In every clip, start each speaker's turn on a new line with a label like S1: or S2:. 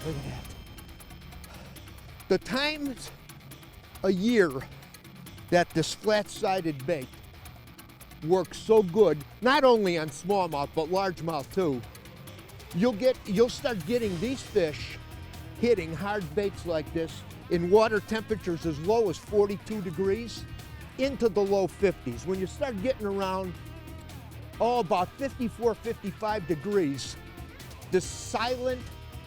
S1: Look at that. The times a year that this flat-sided bait works so good, not only on smallmouth, but largemouth too, you'll start getting these fish hitting hard baits like this in water temperatures as low as 42 degrees into the low 50s. When you start getting around, about 54, 55 degrees, this silent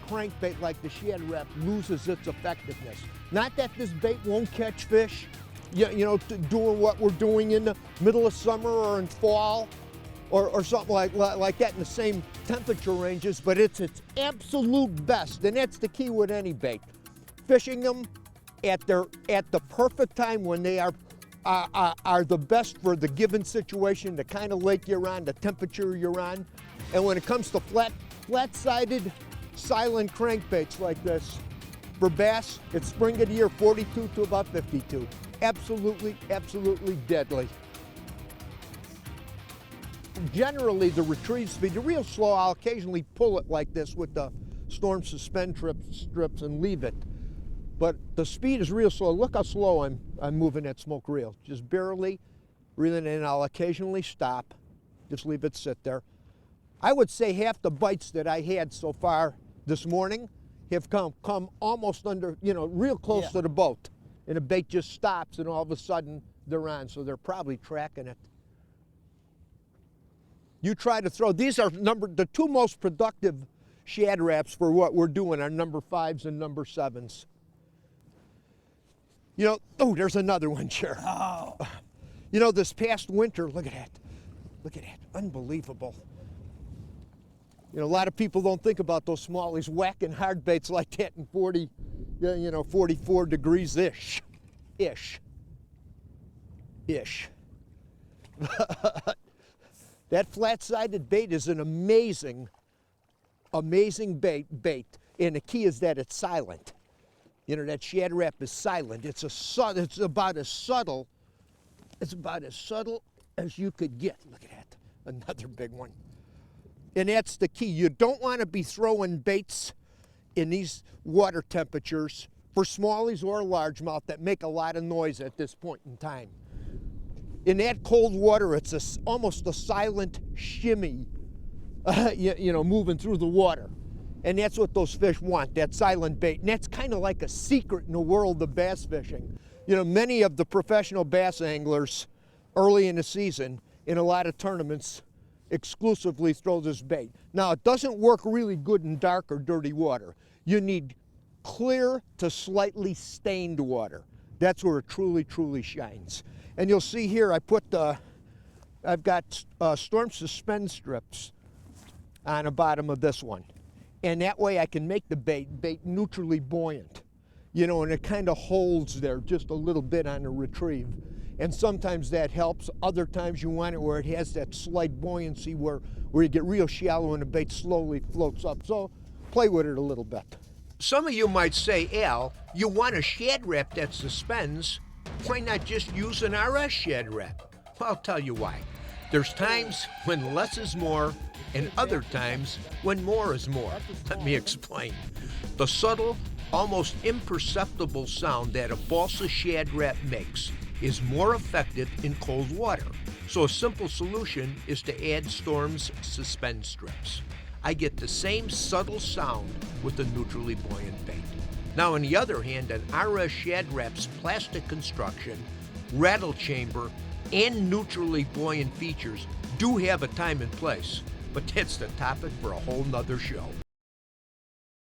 S1: crankbait like the Shad Rap loses its effectiveness. Not that this bait won't catch fish, you know, doing what we're doing in the middle of summer or in fall or something like that in the same temperature ranges, but it's its absolute best, and that's the key with any bait. Fishing them at the perfect time when they are the best for the given situation, the kind of lake you're on, the temperature you're on. And when it comes to flat-sided, silent crankbaits like this, for bass, it's spring of the year, 42 to about 52. Absolutely, absolutely deadly. Generally, the retrieve speed, the real slow, I'll occasionally pull it like this with the storm suspend strips and leave it. But the speed is real slow. Look how slow I'm moving that smoke reel. Just barely reeling in. I'll occasionally stop, just leave it sit there. I would say half the bites that I had so far this morning have come almost under, you know, real close to the boat. And the bait just stops and all of a sudden they're on. So they're probably tracking it. You try to throw, these are the two most productive Shad Raps for what we're doing are number 5s and number 7s. You know, oh, there's another one, Chair.
S2: Oh.
S1: You know, this past winter, look at that. Look at that, unbelievable. You know, a lot of people don't think about those smallies whacking hard baits like that in 40, you know, 44 degrees-ish. Ish. That flat-sided bait is an amazing bait. And the key is that it's silent. You know, that Shad Rap is silent. It's about as subtle as you could get. Look at that, another big one. And that's the key. You don't want to be throwing baits in these water temperatures for smallies or largemouth that make a lot of noise at this point in time. In that cold water, it's almost a silent shimmy, you know, moving through the water. And that's what those fish want, that silent bait. And that's kind of like a secret in the world of bass fishing. You know, many of the professional bass anglers early in the season, in a lot of tournaments, exclusively throw this bait. Now, it doesn't work really good in dark or dirty water. You need clear to slightly stained water. That's where it truly, truly shines. And you'll see here, I've got storm suspend strips on the bottom of this one. And that way I can make the bait neutrally buoyant, you know, and it kind of holds there just a little bit on the retrieve. And sometimes that helps. Other times you want it where it has that slight buoyancy where you get real shallow and the bait slowly floats up. So play with it a little bit. Some of you might say, Al, you want a Shad Rap that suspends. Why not just use an RS Shad Rap? Well, I'll tell you why. There's times when less is more, and other times when more is more. Let me explain. The subtle, almost imperceptible sound that a balsa Shad Rap makes is more effective in cold water. So a simple solution is to add Storm's suspend strips. I get the same subtle sound with a neutrally buoyant bait. Now, on the other hand, an RS Shad Rap's plastic construction, rattle chamber, and neutrally buoyant features do have a time and place, but that's the topic for a whole nother show.